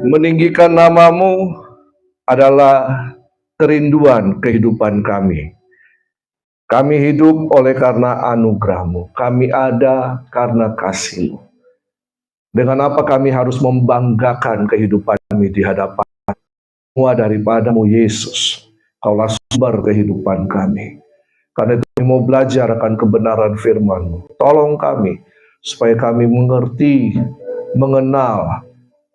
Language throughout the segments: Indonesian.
Meninggikan namamu adalah kerinduan kehidupan kami. Kami hidup oleh karena anugerah-Mu. Kami ada karena kasih-Mu. Dengan apa kami harus membanggakan kehidupan kami di hadapan semua daripadamu Yesus. Kaulah sumber kehidupan kami. Karena itu kami mau belajar akan kebenaran firman-Mu. Tolong kami supaya kami mengerti, mengenal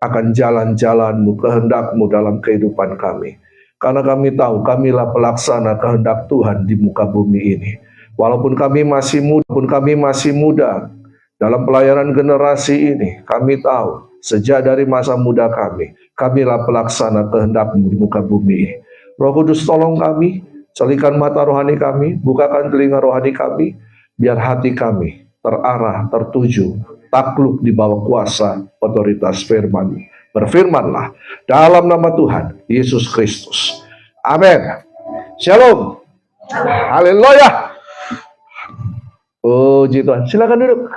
akan jalan-jalan-Mu, kehendak-Mu dalam kehidupan kami. Karena kami tahu kamilah pelaksana kehendak Tuhan di muka bumi ini. Walaupun kami masih muda dalam pelayanan generasi ini, kami tahu sejak dari masa muda kamilah pelaksana kehendak-Mu di muka bumi ini. Roh Kudus tolong kami, celikan mata rohani kami, bukakan telinga rohani kami, biar hati kami terarah, tertuju, takluk di bawah kuasa otoritas firman. Berfirmanlah dalam nama Tuhan Yesus Kristus. Amin. Shalom. Haleluya. Puji Tuhan. Silakan duduk.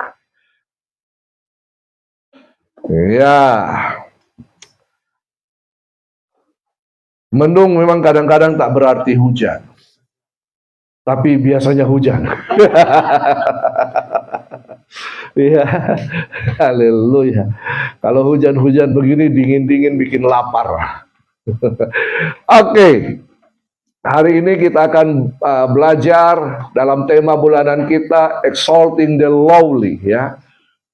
Ya. Mendung memang kadang-kadang tak berarti hujan. Tapi biasanya hujan. Iya, haleluya. Kalau hujan-hujan begini dingin-dingin bikin lapar. Oke, hari ini kita akan belajar dalam tema bulanan kita exalting the lowly, ya,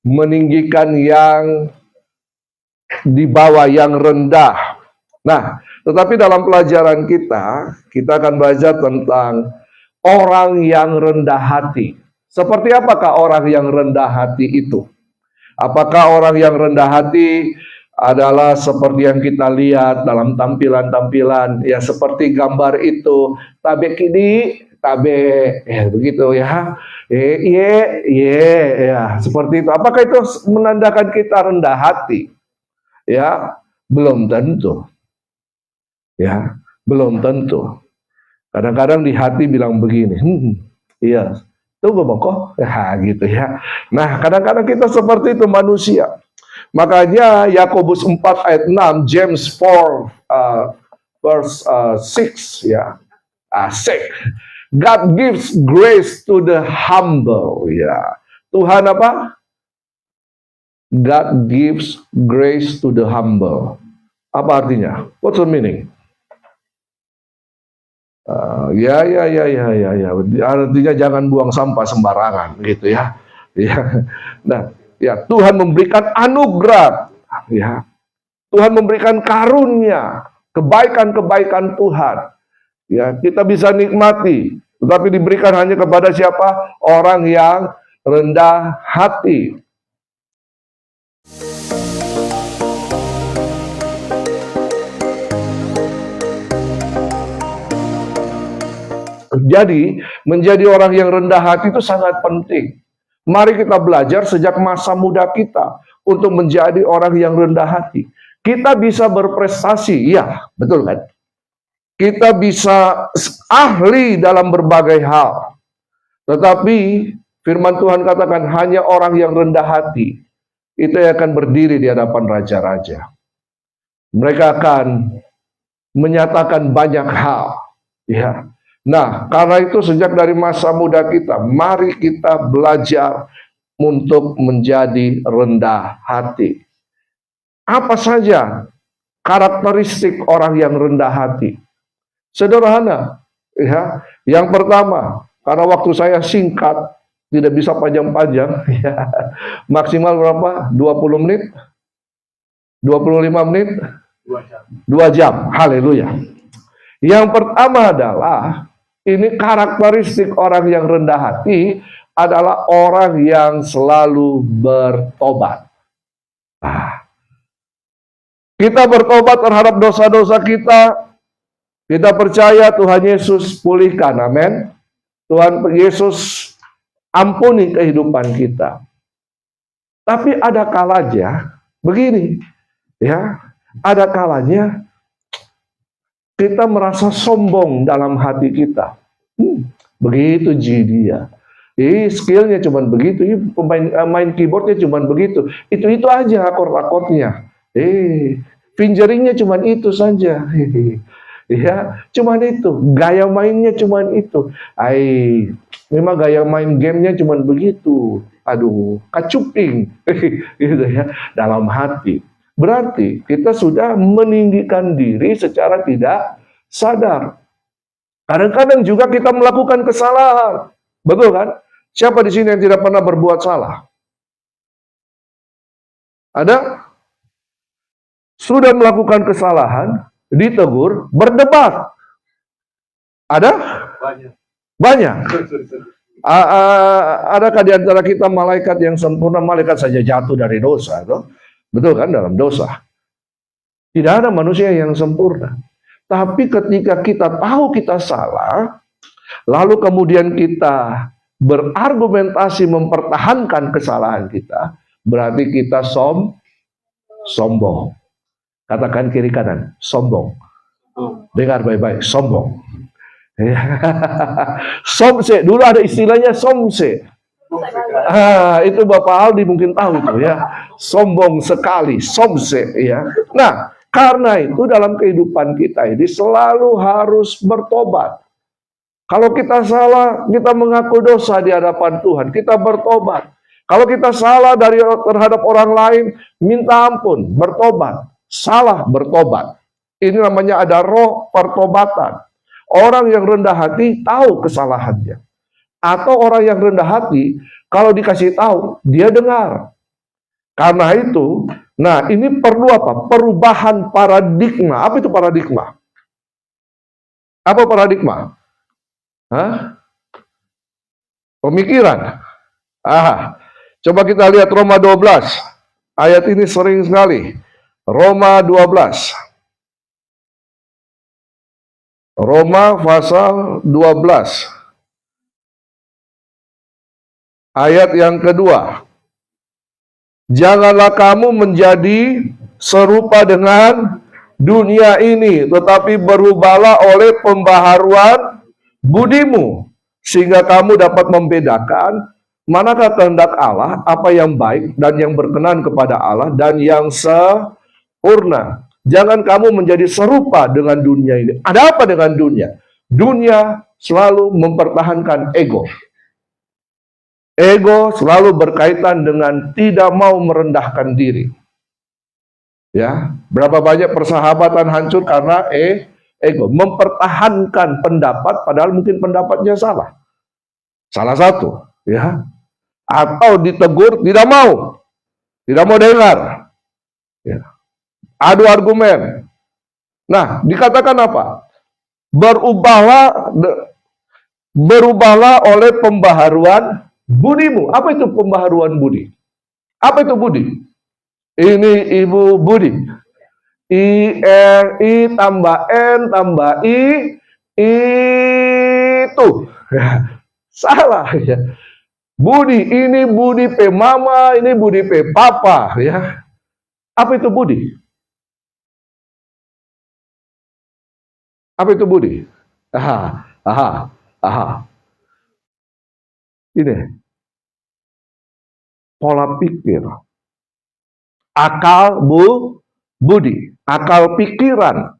meninggikan yang di bawah, yang rendah. Nah, tetapi dalam pelajaran kita akan belajar tentang orang yang rendah hati. Seperti apakah orang yang rendah hati itu? Apakah orang yang rendah hati adalah seperti yang kita lihat dalam tampilan-tampilan, ya seperti gambar itu, tabe kini, tabe, ya begitu ya, ya seperti itu. Apakah itu menandakan kita rendah hati? Ya, belum tentu. Ya, belum tentu. Kadang-kadang di hati bilang begini, iya. Tunggu boko, ya gitu ya. Nah, kadang-kadang kita seperti itu manusia. Makanya Yakobus 4 ayat 6, James 4 verse 6 ya. Asik. God gives grace to the humble ya. Tuhan apa? God gives grace to the humble. Apa artinya? What's the meaning? Ya. Artinya jangan buang sampah sembarangan, gitu ya. Ya. Nah, ya Tuhan memberikan anugerah, ya. Tuhan memberikan karunia, kebaikan-kebaikan Tuhan. Ya, kita bisa nikmati, tetapi diberikan hanya kepada siapa? Orang yang rendah hati. Jadi, menjadi orang yang rendah hati itu sangat penting. Mari kita belajar sejak masa muda kita untuk menjadi orang yang rendah hati. Kita bisa berprestasi, ya, betul kan? Kita bisa ahli dalam berbagai hal. Tetapi firman Tuhan katakan hanya orang yang rendah hati itu yang akan berdiri di hadapan raja-raja. Mereka akan menyatakan banyak hal, ya. Nah, karena itu sejak dari masa muda kita, mari kita belajar untuk menjadi rendah hati. Apa saja karakteristik orang yang rendah hati? Sederhana, ya. Yang pertama, karena waktu saya singkat, tidak bisa panjang-panjang, ya. Maksimal berapa? 20 menit? 25 menit? 2 jam. Haleluya. Yang pertama adalah ini karakteristik orang yang rendah hati adalah orang yang selalu bertobat. Kita bertobat terhadap dosa-dosa kita. Kita percaya Tuhan Yesus pulihkan, amin. Tuhan Yesus ampuni kehidupan kita. Tapi ada kalanya begini, ya, ada kalanya kita merasa sombong dalam hati kita. Begitu dia. Skillnya cuma begitu. Main keyboardnya cuma begitu. Itu aja akord-akordnya. Fingeringnya cuman itu saja. Ya, cuman itu. Gaya mainnya cuman itu. Memang gaya main gamenya cuman begitu. Aduh, kacuping. Gitu ya, dalam hati. Berarti kita sudah meninggikan diri secara tidak sadar. Kadang-kadang juga kita melakukan kesalahan. Betul kan? Siapa di sini yang tidak pernah berbuat salah? Ada? Sudah melakukan kesalahan, ditegur, berdebat. Ada? Banyak. Adakah di antara kita malaikat yang sempurna? Malaikat saja jatuh dari dosa. Toh? Betul kan? Dalam dosa. Tidak ada manusia yang sempurna. Tapi ketika kita tahu kita salah, lalu kemudian kita berargumentasi mempertahankan kesalahan kita, berarti kita sombong. Katakan kiri kanan, sombong. Dengar baik-baik, sombong. Somse, dulu ada istilahnya somse. Itu Bapak Aldi mungkin tahu itu ya. Sombong sekali, somse ya. Nah, karena itu dalam kehidupan kita ini selalu harus bertobat. Kalau kita salah, kita mengaku dosa di hadapan Tuhan, kita bertobat. Kalau kita salah terhadap orang lain, minta ampun, bertobat. Salah, bertobat. Ini namanya ada roh pertobatan. Orang yang rendah hati tahu kesalahannya. Atau orang yang rendah hati, kalau dikasih tahu, dia dengar. Karena itu, nah ini perlu apa? Perubahan paradigma. Apa itu paradigma? Apa paradigma? Pemikiran. Coba kita lihat Roma 12. Ayat ini sering sekali. Roma 12. Roma pasal 12. Ayat yang kedua. Janganlah kamu menjadi serupa dengan dunia ini, tetapi berubahlah oleh pembaharuan budimu, sehingga kamu dapat membedakan manakah kehendak Allah, apa yang baik dan yang berkenan kepada Allah dan yang sempurna. Jangan kamu menjadi serupa dengan dunia ini. Ada apa dengan dunia? Dunia selalu mempertahankan ego. Ego selalu berkaitan dengan tidak mau merendahkan diri. Ya, berapa banyak persahabatan hancur karena ego, mempertahankan pendapat padahal mungkin pendapatnya salah. Salah satu, ya. Atau ditegur tidak mau dengar. Ya. Adu argumen. Nah, dikatakan apa? Berubahlah oleh pembaharuan budimu. Apa itu pembaharuan budi? Apa itu budi? Ini Ibu Budi. I tambah N tambah I itu. Salah ya. Budi, ini budi P mama, ini budi P papa ya. Apa itu budi? Apa itu budi? Ini pola pikir, akal budi, akal pikiran,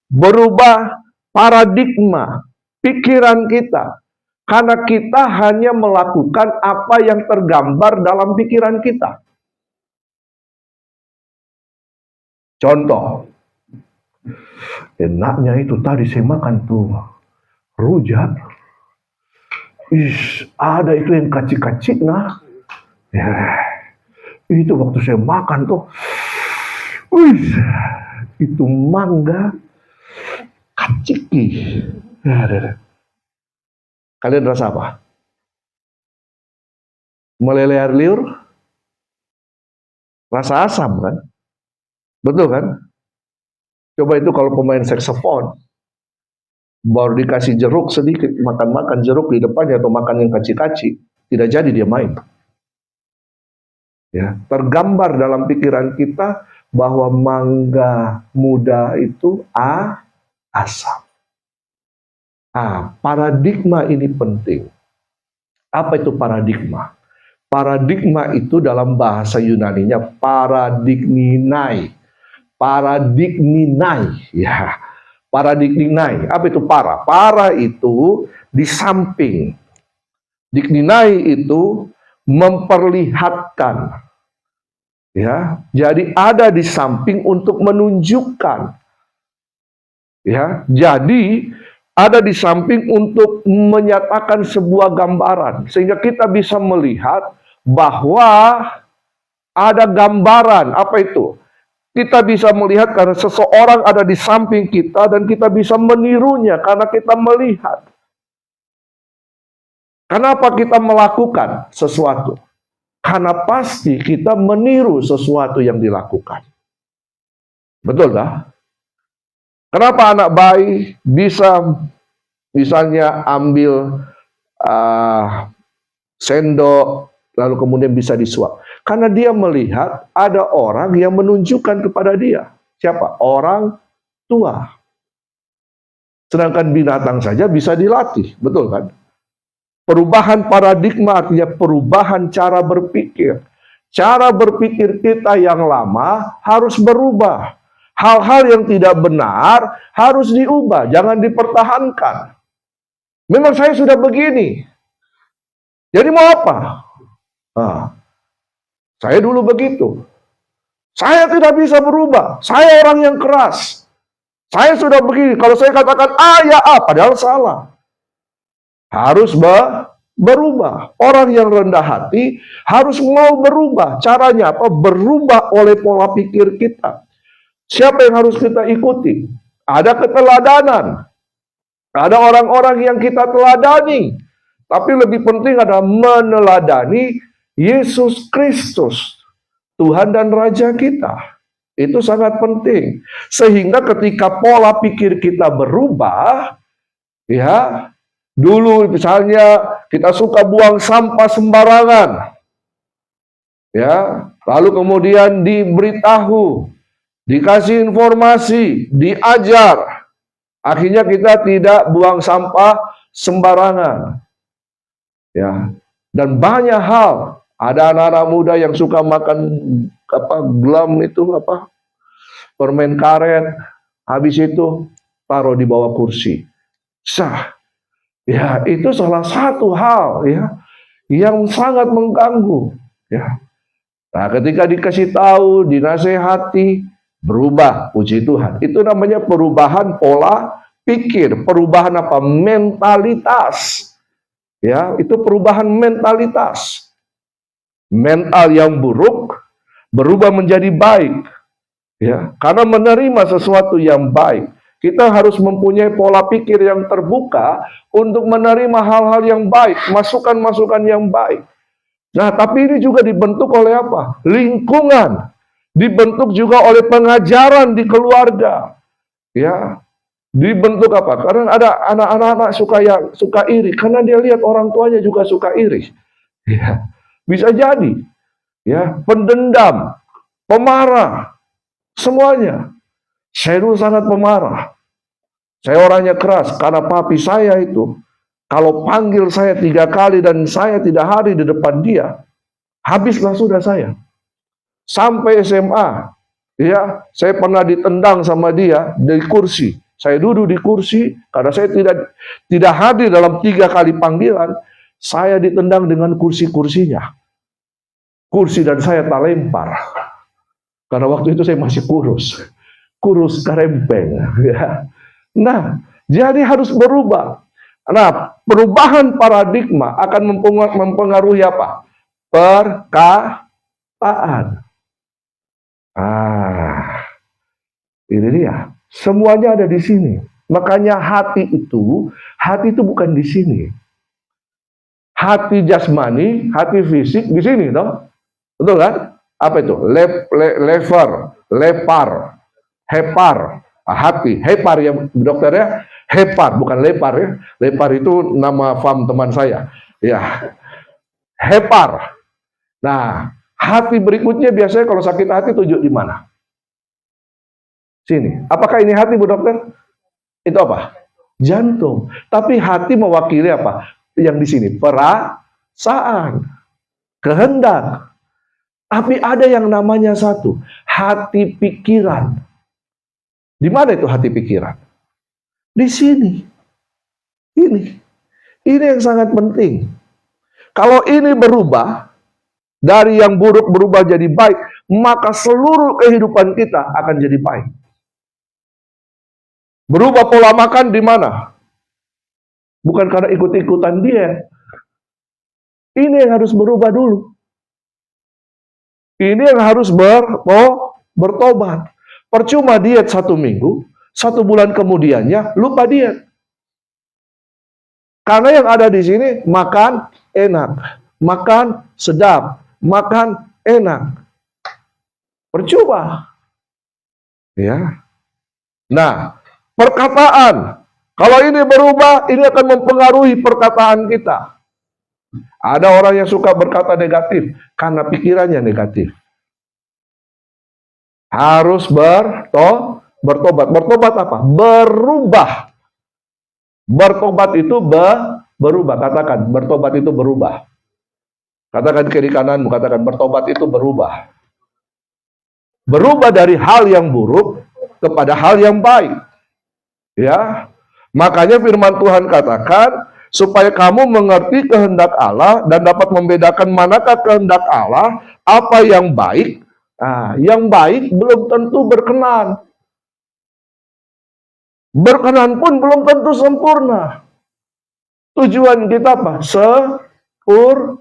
berubah paradigma pikiran kita, karena kita hanya melakukan apa yang tergambar dalam pikiran kita. Contoh, enaknya itu tadi saya makan tuh rujak. Ada itu yang kacik-kacik nah. Ya, itu waktu saya makan tuh. Itu mangga kaciki. Ya. Kalian rasa apa? Meleleh air liur? Rasa asam kan? Betul kan? Coba itu kalau pemain saksofon baru dikasih jeruk sedikit, makan jeruk di depannya atau makan yang kaci-kaci, tidak jadi dia main. Ya, tergambar dalam pikiran kita bahwa mangga muda itu asam. Paradigma ini penting. Apa itu paradigma? Paradigma itu dalam bahasa Yunaninya paradigminai. paradigminai. Ya, paradigminai. Apa itu para? Para itu di samping. Digninai itu memperlihatkan. Ya, jadi ada di samping untuk menunjukkan. Ya, jadi ada di samping untuk menyatakan sebuah gambaran sehingga kita bisa melihat bahwa ada gambaran. Apa itu? Kita bisa melihat karena seseorang ada di samping kita dan kita bisa menirunya karena kita melihat. Kenapa kita melakukan sesuatu? Karena pasti kita meniru sesuatu yang dilakukan. Betul tak? Kenapa anak bayi bisa misalnya ambil sendok lalu kemudian bisa disuap? Karena dia melihat ada orang yang menunjukkan kepada dia. Siapa? Orang tua. Sedangkan binatang saja bisa dilatih, betul kan? Perubahan paradigma artinya perubahan cara berpikir. Cara berpikir kita yang lama harus berubah. Hal-hal yang tidak benar harus diubah, jangan dipertahankan. Memang saya sudah begini. Jadi mau apa? Saya dulu begitu. Saya tidak bisa berubah. Saya orang yang keras. Saya sudah begini. Kalau saya katakan ya padahal salah. Harus berubah. Orang yang rendah hati harus mau berubah. Caranya apa? Berubah oleh pola pikir kita. Siapa yang harus kita ikuti? Ada keteladanan. Ada orang-orang yang kita teladani. Tapi lebih penting adalah meneladani Yesus Kristus, Tuhan dan Raja kita. Itu sangat penting. Sehingga ketika pola pikir kita berubah, ya, dulu misalnya kita suka buang sampah sembarangan. Ya, lalu kemudian diberitahu, dikasih informasi, diajar. Akhirnya kita tidak buang sampah sembarangan. Ya, dan banyak hal. Ada anak-anak muda yang suka makan glam itu permen karet. Habis itu taruh di bawah kursi. Sah. Ya, itu salah satu hal ya yang sangat mengganggu. Ya. Nah, ketika dikasih tahu, dinasehati, berubah, puji Tuhan. Itu namanya perubahan pola pikir, perubahan apa? Mentalitas. Ya, itu perubahan mentalitas. Mental yang buruk berubah menjadi baik. Ya, karena menerima sesuatu yang baik. Kita harus mempunyai pola pikir yang terbuka untuk menerima hal-hal yang baik, masukan-masukan yang baik. Nah, tapi ini juga dibentuk oleh apa? Lingkungan. Dibentuk juga oleh pengajaran di keluarga. Ya. Dibentuk apa? Karena ada anak-anak suka iri karena dia lihat orang tuanya juga suka iri. Ya. Bisa jadi. Ya, pendendam, pemarah, semuanya. Saya dulu sangat pemarah. Saya orangnya keras karena papi saya itu kalau panggil saya 3 kali dan saya tidak hadir di depan dia, habislah sudah saya. Sampai SMA, ya, saya pernah ditendang sama dia dari kursi. Saya duduk di kursi karena saya tidak hadir dalam 3 kali panggilan. Saya ditendang dengan kursi-kursinya. Kursi dan saya tak lempar. Karena waktu itu saya masih kurus karempeng. Ya. Nah, jadi harus berubah. Nah, perubahan paradigma akan mempengaruhi apa? Perkataan. Ini dia. Semuanya ada di sini. Makanya hati itu bukan di sini. Hati jasmani, hati fisik di sini, toh. Betul kan? Apa itu? Lepar, hepar, hati, hepar ya dokternya, hepar bukan lepar ya. Lepar itu nama farm teman saya. Ya, hepar. Nah, hati berikutnya biasanya kalau sakit hati tunjuk di mana? Sini. Apakah ini hati, Bu Dokter? Itu apa? Jantung. Tapi hati mewakili apa? Yang di sini perasaan, kehendak. Tapi ada yang namanya satu, hati pikiran. Di mana itu hati pikiran? Di sini. Ini yang sangat penting. Kalau ini berubah, dari yang buruk berubah jadi baik, maka seluruh kehidupan kita akan jadi baik. Berubah pola makan di mana? Bukan karena ikut-ikutan diet. Ini yang harus berubah dulu. Ini yang harus bertobat. Percuma diet 1 minggu, 1 bulan kemudiannya lupa diet. Karena yang ada di sini makan enak, makan sedap, makan enak. Percuma. Ya. Nah, perkataan. Kalau ini berubah, ini akan mempengaruhi perkataan kita. Ada orang yang suka berkata negatif karena pikirannya negatif. Harus bertobat. Bertobat apa? Berubah. Bertobat itu berubah. Katakan, bertobat itu berubah. Katakan kiri kananmu, katakan bertobat itu berubah. Berubah dari hal yang buruk kepada hal yang baik. Ya. Makanya firman Tuhan katakan, supaya kamu mengerti kehendak Allah dan dapat membedakan manakah kehendak Allah, apa yang baik. Nah, yang baik belum tentu berkenan. Berkenan pun belum tentu sempurna. Tujuan kita apa? Sempurna.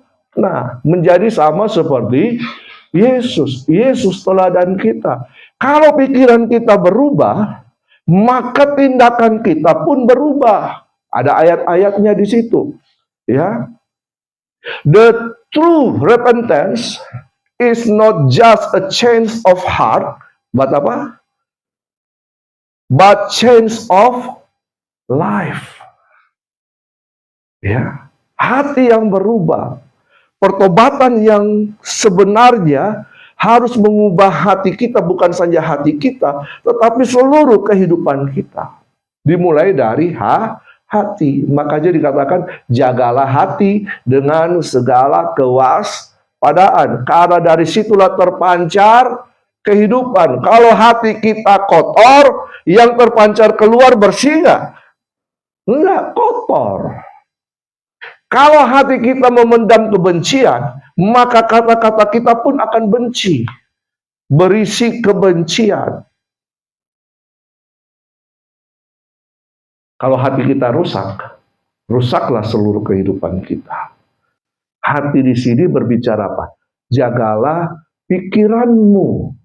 Menjadi sama seperti Yesus. Yesus teladan kita. Kalau pikiran kita berubah, maka tindakan kita pun berubah. Ada ayat-ayatnya di situ. Ya. The true repentance is not just a change of heart, but apa? But change of life. Ya, hati yang berubah. Pertobatan yang sebenarnya harus mengubah hati kita, bukan saja hati kita, tetapi seluruh kehidupan kita. Dimulai dari hati. Makanya dikatakan, jagalah hati dengan segala kewaspadaan. Karena dari situlah terpancar kehidupan. Kalau hati kita kotor, yang terpancar keluar bersih nggak? Enggak, kotor. Kalau hati kita memendam kebencian, maka kata-kata kita pun akan benci. Berisi kebencian. Kalau hati kita rusak, rusaklah seluruh kehidupan kita. Hati di sini berbicara apa? Jagalah pikiranmu.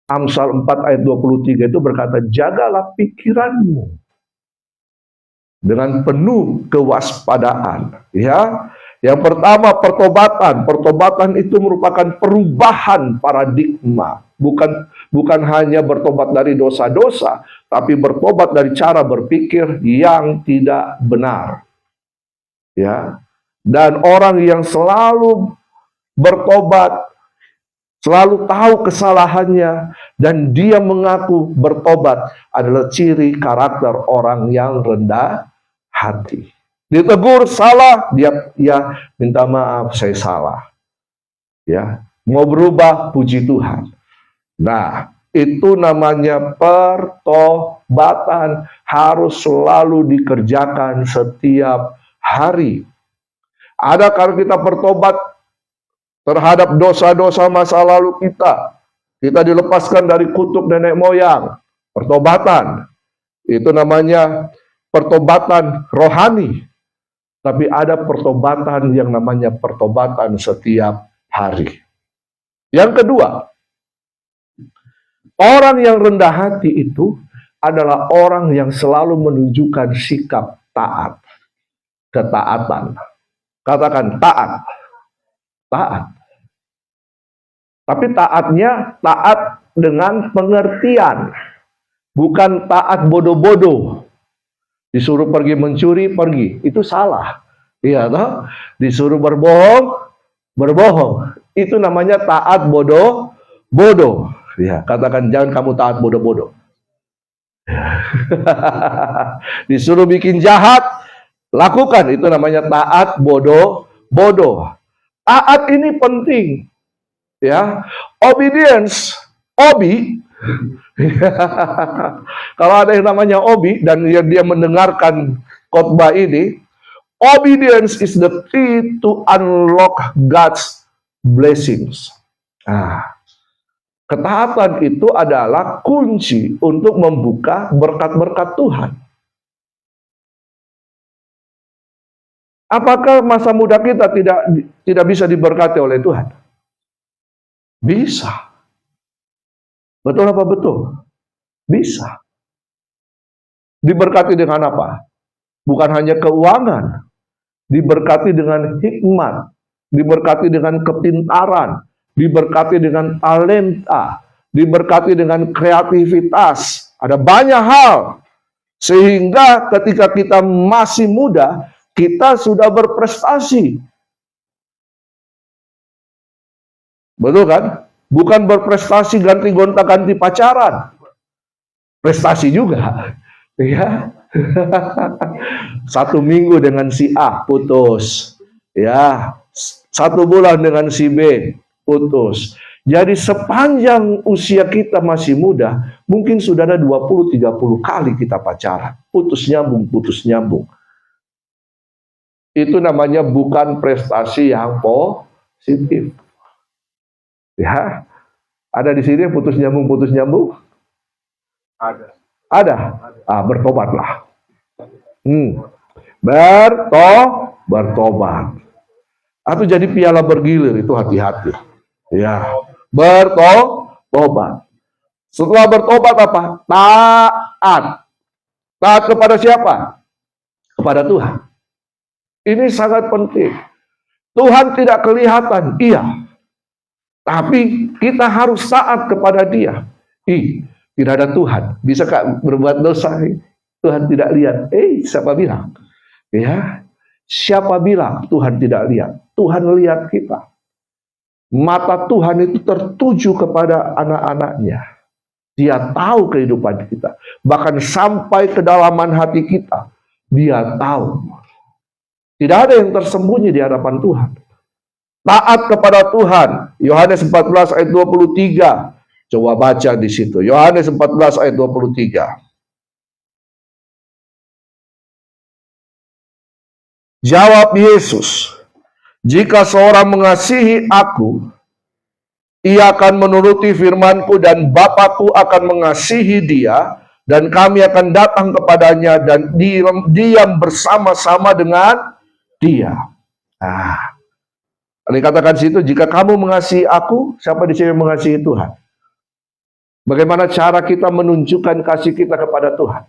Amsal 4 ayat 23 itu berkata, jagalah pikiranmu dengan penuh kewaspadaan. Ya, yang pertama pertobatan. Pertobatan itu merupakan perubahan paradigma. Bukan hanya bertobat dari dosa-dosa, tapi bertobat dari cara berpikir yang tidak benar. Ya, dan orang yang selalu bertobat, selalu tahu kesalahannya, dan dia mengaku bertobat adalah ciri karakter orang yang rendah hati. Ditegur salah, dia minta maaf, saya salah. Ya, mau berubah, puji Tuhan. Nah, itu namanya pertobatan, harus selalu dikerjakan setiap hari. Ada kalau kita bertobat terhadap dosa-dosa masa lalu kita dilepaskan dari kutuk nenek moyang. Pertobatan, itu namanya pertobatan rohani. Tapi ada pertobatan yang namanya pertobatan setiap hari. Yang kedua, orang yang rendah hati itu adalah orang yang selalu menunjukkan sikap taat. Ketaatan. Katakan taat. Taat. Tapi taatnya taat dengan pengertian. Bukan taat bodoh-bodoh. Disuruh pergi mencuri, pergi. Itu salah. Iya toh? Disuruh berbohong, berbohong. Itu namanya taat bodoh-bodoh. Ya, katakan jangan kamu taat bodoh-bodoh. Disuruh bikin jahat, lakukan. Itu namanya taat bodoh-bodoh. Taat ini penting. Ya, obedience, obi, Kalau ada yang namanya Obi dan dia mendengarkan khotbah ini, obedience is the key to unlock God's blessings. Ketaatan itu adalah kunci untuk membuka berkat-berkat Tuhan. Apakah masa muda kita tidak bisa diberkati oleh Tuhan? Bisa. Betul apa betul? Bisa. Diberkati dengan apa? Bukan hanya keuangan. Diberkati dengan hikmat. Diberkati dengan kepintaran. Diberkati dengan talenta. Diberkati dengan kreativitas. Ada banyak hal. Sehingga ketika kita masih muda, kita sudah berprestasi. Betul kan? Bukan berprestasi ganti-gonta-ganti pacaran. Prestasi juga. Ya. 1 minggu dengan si A putus. Ya. 1 bulan dengan si B putus. Jadi sepanjang usia kita masih muda, mungkin sudah ada 20-30 kali kita pacaran. Putus nyambung. Itu namanya bukan prestasi yang positif. Ya, ada di sini putus nyambung. Ada. Bertobatlah. Bertobat. Atau jadi piala bergilir, itu hati-hati. Ya, bertobat. Setelah bertobat apa? Taat. Taat kepada siapa? Kepada Tuhan. Ini sangat penting. Tuhan tidak kelihatan, iya. Tapi kita harus taat kepada Dia. Tidak ada Tuhan. Bisa berbuat dosa? Tuhan tidak lihat. Siapa bilang? Ya, siapa bilang Tuhan tidak lihat? Tuhan lihat kita. Mata Tuhan itu tertuju kepada anak-anaknya. Dia tahu kehidupan kita. Bahkan sampai kedalaman hati kita. Dia tahu. Tidak ada yang tersembunyi di hadapan Tuhan. Taat kepada Tuhan. Yohanes 14 ayat 23. Coba baca di situ. Yohanes 14 ayat 23. Jawab Yesus, jika seorang mengasihi aku, ia akan menuruti firman-Ku dan Bapa-Ku akan mengasihi dia, dan kami akan datang kepadanya dan diam bersama-sama dengan dia. Dikatakan situ, jika kamu mengasihi aku, siapa di sini mengasihi Tuhan? Bagaimana cara kita menunjukkan kasih kita kepada Tuhan?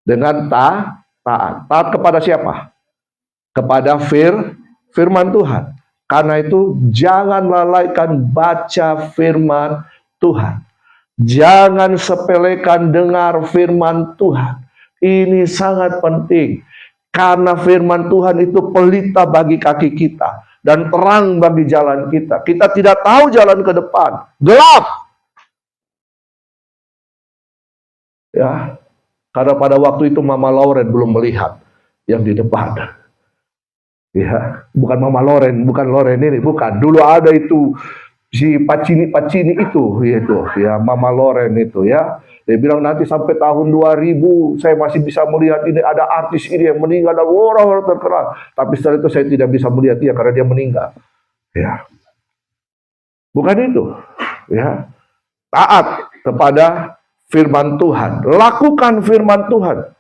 Dengan taat. Taat kepada siapa? Kepada firman Tuhan. Karena itu jangan lalaikan baca firman Tuhan. Jangan sepelekan dengar firman Tuhan. Ini sangat penting. Karena firman Tuhan itu pelita bagi kaki kita. Dan terang bagi jalan kita. Kita tidak tahu jalan ke depan. Gelap. Ya, karena pada waktu itu Mama Lauren belum melihat yang di depan. Ya, bukan Mama Lauren, bukan Lauren ini, bukan. Dulu ada itu si Pacini itu, ya Mama Lauren itu ya. Dia bilang nanti sampai tahun 2000 saya masih bisa melihat ini ada artis ini yang meninggal, ada orang-orang terkenal. Tapi setelah itu saya tidak bisa melihat dia karena dia meninggal. Ya, bukan itu. Ya, taat kepada firman Tuhan, lakukan firman Tuhan.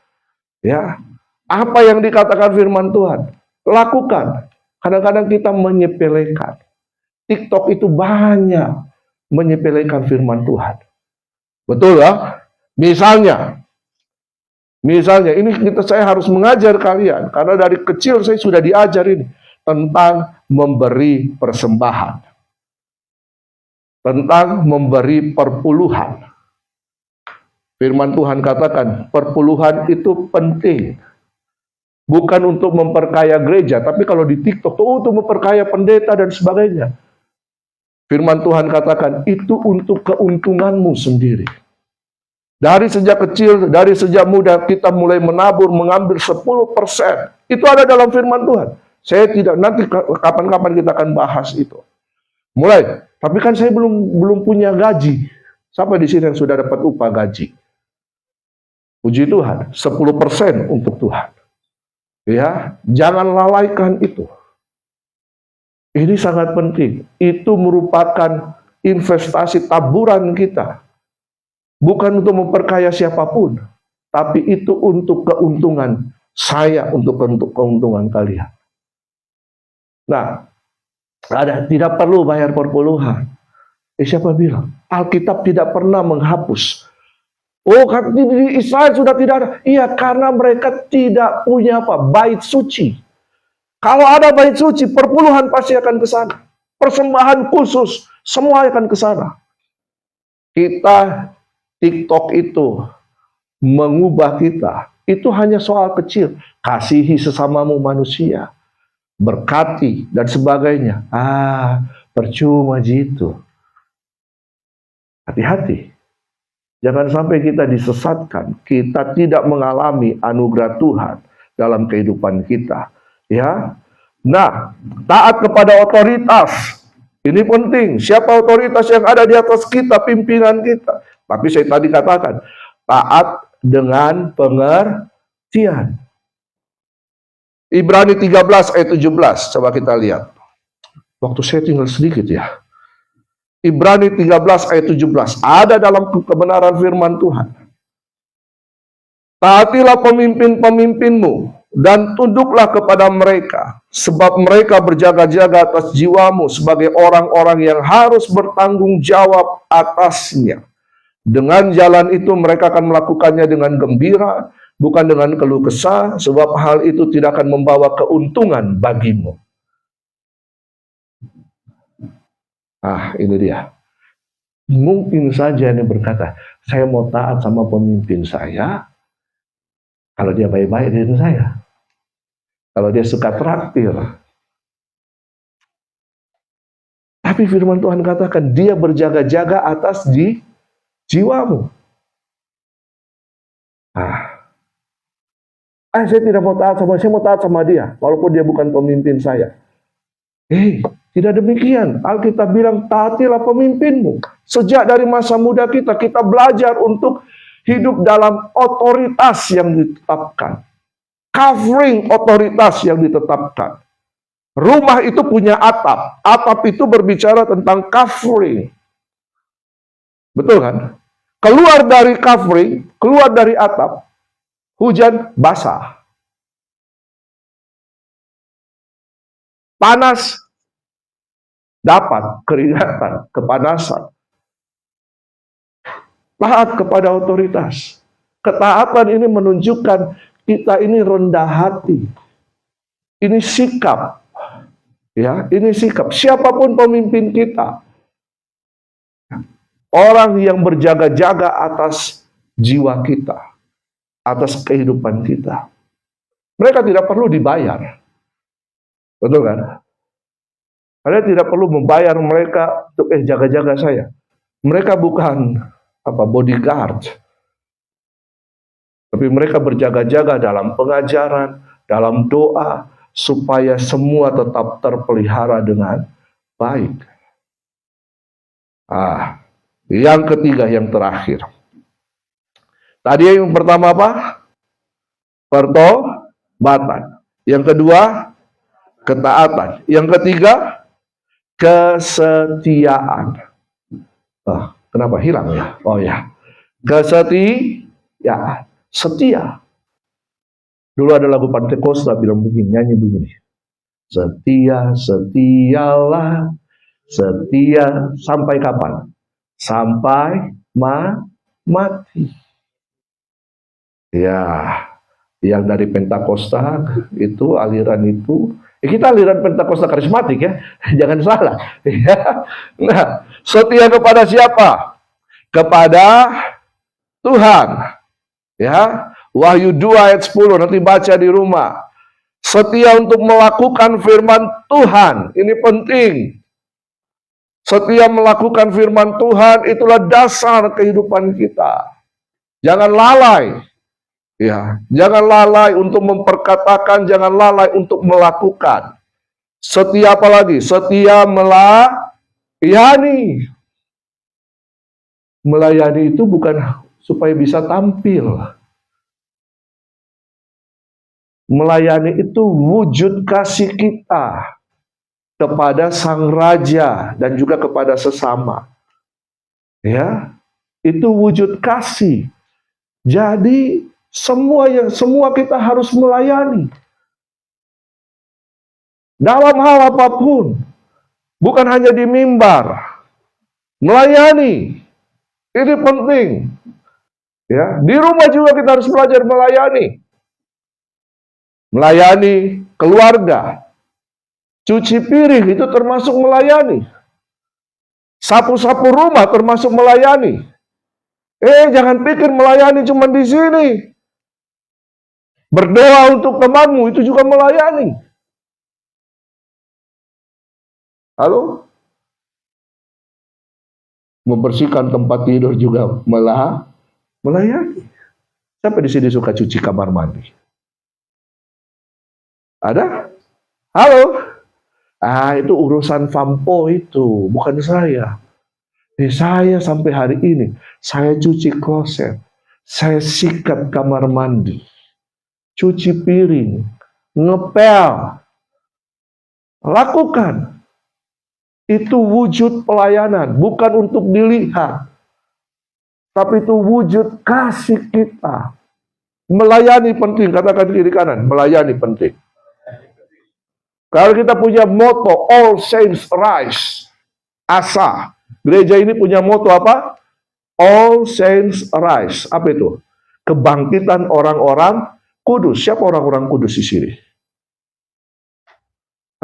Ya, apa yang dikatakan firman Tuhan, lakukan. Kadang-kadang kita menyepelekan. TikTok itu banyak menyepelekan firman Tuhan. Betul ya? Misalnya ini saya harus mengajar kalian karena dari kecil saya sudah diajar ini tentang memberi persembahan, tentang memberi perpuluhan. Firman Tuhan katakan perpuluhan itu penting. Bukan untuk memperkaya gereja, tapi kalau di TikTok untuk memperkaya pendeta dan sebagainya. Firman Tuhan katakan itu untuk keuntunganmu sendiri. Dari sejak kecil, dari sejak muda kita mulai menabur, mengambil 10%. Itu ada dalam firman Tuhan. Saya tidak, nanti kapan-kapan kita akan bahas itu. Mulai, tapi kan saya belum punya gaji. Siapa di sini yang sudah dapat upah gaji? Puji Tuhan, 10% untuk Tuhan. Ya, jangan lalaikan itu. Ini sangat penting. Itu merupakan investasi taburan kita. Bukan untuk memperkaya siapapun, tapi itu untuk keuntungan saya, untuk keuntungan kalian. Nah, tidak perlu bayar perpuluhan. Siapa bilang? Alkitab tidak pernah menghapus. Oh, di Israel sudah tidak ada. Iya, karena mereka tidak punya apa? Bait suci. Kalau ada bait suci, perpuluhan pasti akan ke sana. Persembahan khusus, semua akan ke sana. Kita, TikTok itu mengubah kita. Itu hanya soal kecil. Kasihi sesamamu manusia. Berkati dan sebagainya. Percuma gitu. Hati-hati. Jangan sampai kita disesatkan. Kita tidak mengalami anugerah Tuhan dalam kehidupan kita. Ya. Nah, taat kepada otoritas. Ini penting. Siapa otoritas yang ada di atas kita, pimpinan kita. Tapi saya tadi katakan, taat dengan pengertian. Ibrani 13 ayat 17. Coba kita lihat. Waktu saya tinggal sedikit ya. Ibrani 13 ayat 17. Ada dalam kebenaran firman Tuhan. Taatilah pemimpin-pemimpinmu dan tunduklah kepada mereka, sebab mereka berjaga-jaga atas jiwamu sebagai orang-orang yang harus bertanggung jawab atasnya. Dengan jalan itu mereka akan melakukannya dengan gembira, bukan dengan keluh kesah, sebab hal itu tidak akan membawa keuntungan bagimu. Ini dia. Mungkin saja ini berkata, saya mau taat sama pemimpin saya, kalau dia baik-baik dengan saya. Kalau dia suka traktir. Tapi firman Tuhan katakan, dia berjaga-jaga atas jiwamu. Saya tidak mau taat sama, saya mau taat sama dia, walaupun dia bukan pemimpin saya. Tidak demikian. Alkitab bilang, taatilah pemimpinmu. Sejak dari masa muda kita belajar untuk hidup dalam otoritas yang ditetapkan. Covering otoritas yang ditetapkan. Rumah itu punya atap. Atap itu berbicara tentang covering. Betul kan? Keluar dari covering, keluar dari atap, hujan basah. Panas, dapat keringatan, kepanasan. Taat kepada otoritas. Ketaatan ini menunjukkan kita ini rendah hati. Ini sikap. Ya, ini sikap. Siapapun pemimpin kita. Orang yang berjaga-jaga atas jiwa kita. Atas kehidupan kita. Mereka tidak perlu dibayar. Betul kan? Kalian tidak perlu membayar mereka untuk jaga-jaga saya. Mereka bukan bodyguard. Tapi mereka berjaga-jaga dalam pengajaran, dalam doa, supaya semua tetap terpelihara dengan baik. Yang ketiga, yang terakhir. Tadi yang pertama apa? Pertobatan. Yang kedua, ketaatan. Yang ketiga, kesetiaan. Kenapa hilang ya? Oh ya, kesetiaan, setia. Dulu ada lagu Pantekosta bilang begini, nyanyi begini. Setia, setialah, setia sampai kapan? Sampai mati. Ya, yang dari Pentakosta itu aliran itu. Kita aliran Pentakosta karismatik ya, jangan salah. Nah, setia kepada siapa? Kepada Tuhan. Ya, Wahyu 2 ayat 10 nanti baca di rumah. Setia untuk melakukan firman Tuhan, ini penting. Setia melakukan firman Tuhan itulah dasar kehidupan kita. Jangan lalai. Ya, jangan lalai untuk memperkatakan, jangan lalai untuk melakukan. Setia apa lagi? Setia melayani. Melayani itu bukan supaya bisa tampil. Melayani itu wujud kasih kita kepada Sang Raja dan juga kepada sesama. Ya, itu wujud kasih. Jadi semua kita harus melayani. Dalam hal apapun, bukan hanya di mimbar. Melayani. Ini penting. Ya, di rumah juga kita harus belajar melayani. Melayani keluarga. Cuci piring itu termasuk melayani. Sapu-sapu rumah termasuk melayani. Jangan pikir melayani cuma di sini. Berdoa untuk temanmu itu juga melayani. Halo? Membersihkan tempat tidur juga melayani. Siapa di sini suka cuci kamar mandi? Ada? Halo? Itu urusan Fampo itu, bukan saya. Saya sampai hari ini, saya cuci kloset, saya sikat kamar mandi, cuci piring, ngepel. Lakukan. Itu wujud pelayanan, bukan untuk dilihat. Tapi itu wujud kasih kita. Melayani penting, katakan kiri kanan, melayani penting. Kalau kita punya moto All Saints Rise, ASA. Gereja ini punya moto apa? All Saints Rise. Apa itu? Kebangkitan orang-orang kudus. Siapa orang-orang kudus di sini?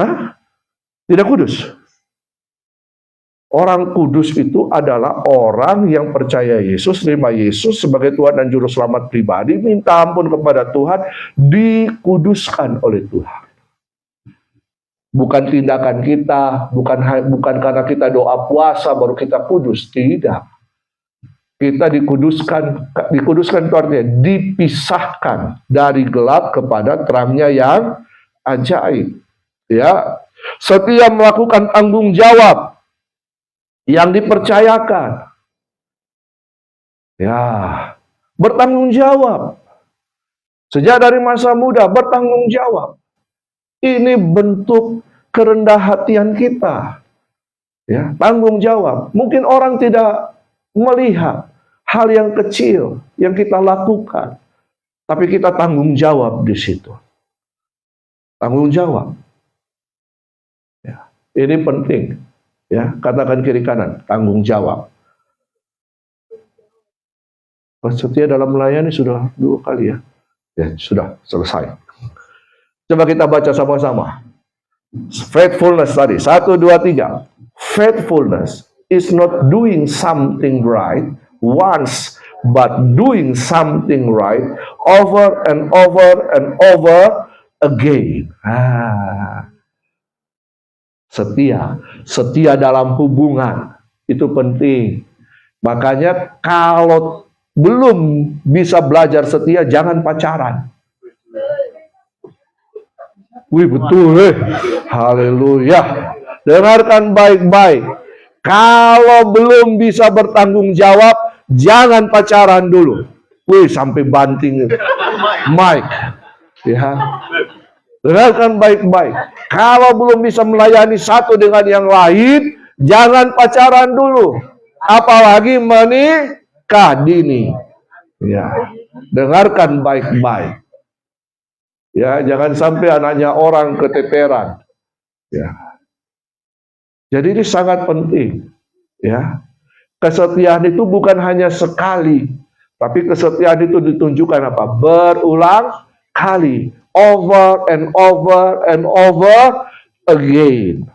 Hah? Tidak kudus? Orang kudus itu adalah orang yang percaya Yesus, terima Yesus sebagai Tuhan dan Juru Selamat pribadi, minta ampun kepada Tuhan, dikuduskan oleh Tuhan. Bukan tindakan kita, bukan karena kita doa puasa baru kita kudus, tidak. Kita dikuduskan itu artinya dipisahkan dari gelap kepada terangnya yang ajaib. Ya, setiap melakukan tanggung jawab yang dipercayakan. Ya, bertanggung jawab. Sejak dari masa muda bertanggung jawab. Ini bentuk kerendah hatian kita. Ya, tanggung jawab. Mungkin orang tidak melihat hal yang kecil yang kita lakukan, tapi kita tanggung jawab di situ. Tanggung jawab. Ya, ini penting. Ya, katakan kiri kanan, tanggung jawab. Setia dalam melayani sudah 2 kali ya. Ya, sudah selesai. Coba kita baca sama-sama. Faithfulness tadi. 1, 2, 3. Faithfulness is not doing something right once, but doing something right over and over and over again. Setia dalam hubungan itu penting. Makanya kalau belum bisa belajar setia, jangan pacaran. Wih, betul, haleluya. Dengarkan baik-baik. Kalau belum bisa bertanggung jawab, jangan pacaran dulu. Wih, sampai banting Mike. Ya. Dengarkan baik-baik. Kalau belum bisa melayani satu dengan yang lain, jangan pacaran dulu. Apalagi menikah dini. Ya. Dengarkan baik-baik. Ya, jangan sampai anaknya orang keteteran. Ya. Jadi ini sangat penting. Ya. Kesetiaan itu bukan hanya sekali, tapi kesetiaan itu ditunjukkan apa? Berulang kali. Over and over and over again.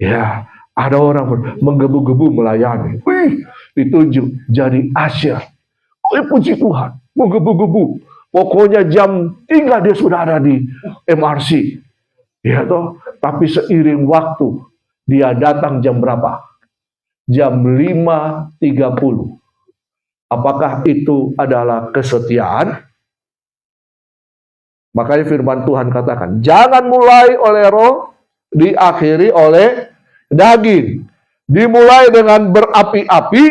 Ya, ada orang menggebu-gebu melayani. Wih, ditunjuk jadi usher. Puji Tuhan, menggebu-gebu. Pokoknya jam 3 dia sudah ada di MRC. Ya toh, tapi seiring waktu dia datang jam berapa? Jam 5.30. Apakah itu adalah kesetiaan? Makanya firman Tuhan katakan, jangan mulai oleh roh, diakhiri oleh daging. Dimulai dengan berapi-api,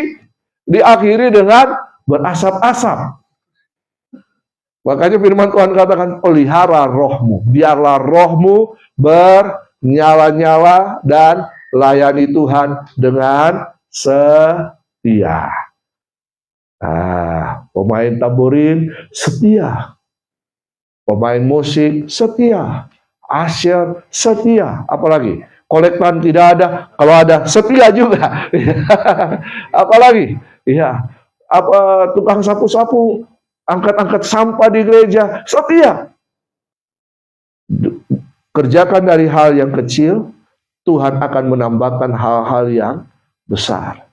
diakhiri dengan berasap-asap. Makanya firman Tuhan katakan, pelihara rohmu, biarlah rohmu bernyala-nyala dan layani Tuhan dengan setia. Pemain tamborin setia, pemain musik setia, asyir setia, apalagi kolektan tidak ada, kalau ada setia juga. Apalagi, ya, tukang sapu-sapu, angkat-angkat sampah di gereja setia. Kerjakan dari hal yang kecil, Tuhan akan menambahkan hal-hal yang besar.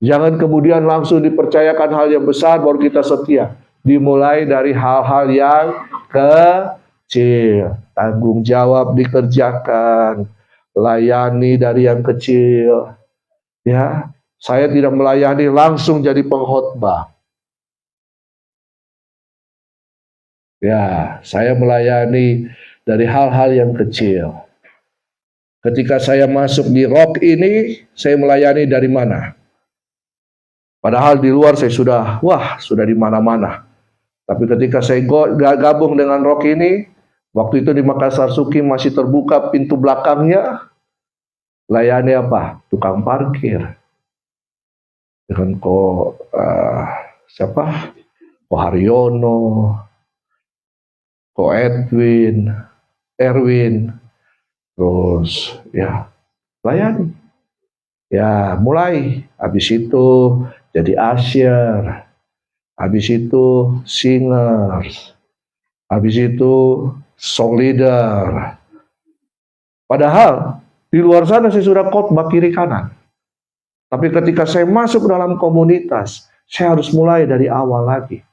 Jangan kemudian langsung dipercayakan hal yang besar baru kita setia. Dimulai dari hal-hal yang kecil. Tanggung jawab dikerjakan. Layani dari yang kecil. Ya, saya tidak melayani langsung jadi pengkhotbah. Ya, saya melayani dari hal-hal yang kecil. Ketika saya masuk di rock ini, saya melayani dari mana? Padahal di luar saya sudah di mana-mana. Tapi ketika saya gabung dengan rock ini, waktu itu di Makassar Suki masih terbuka pintu belakangnya. Layani apa? Tukang parkir. Dengan Ko Haryono, Ko Erwin, terus ya layani. Ya mulai, habis itu jadi asyir, habis itu singers, habis itu song leader. Padahal di luar sana saya sudah khotbah kiri kanan. Tapi ketika saya masuk dalam komunitas, saya harus mulai dari awal lagi.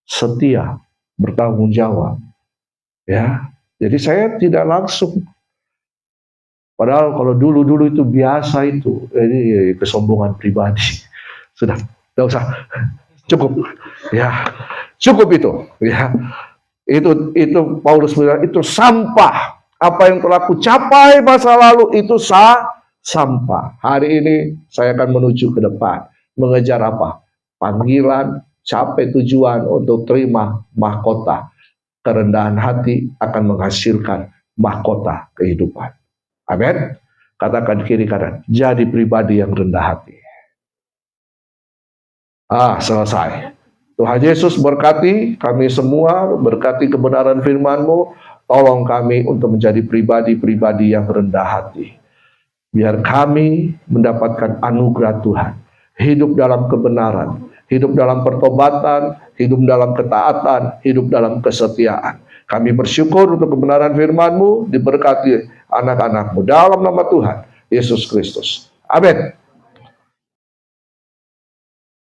Setia, bertanggung jawab. Ya, jadi saya tidak langsung. Padahal kalau dulu itu biasa itu, ini kesombongan pribadi. Sudah, tidak usah, cukup. Ya, cukup itu. Ya, itu Paulus bilang itu sampah. Apa yang telah kucapai masa lalu itu sampah. Hari ini saya akan menuju ke depan, mengejar apa? Panggilan, capai tujuan untuk terima mahkota. Kerendahan hati akan menghasilkan mahkota kehidupan. Amin. Katakan kiri kanan, jadi pribadi yang rendah hati. Selesai. Tuhan Yesus berkati kami semua, berkati kebenaran firman-Mu. Tolong kami untuk menjadi pribadi-pribadi yang rendah hati. Biar kami mendapatkan anugerah Tuhan. Hidup dalam kebenaran, hidup dalam pertobatan, hidup dalam ketaatan, hidup dalam kesetiaan. Kami bersyukur untuk kebenaran firman-Mu, diberkati anak-anak-Mu dalam nama Tuhan Yesus Kristus. Amin.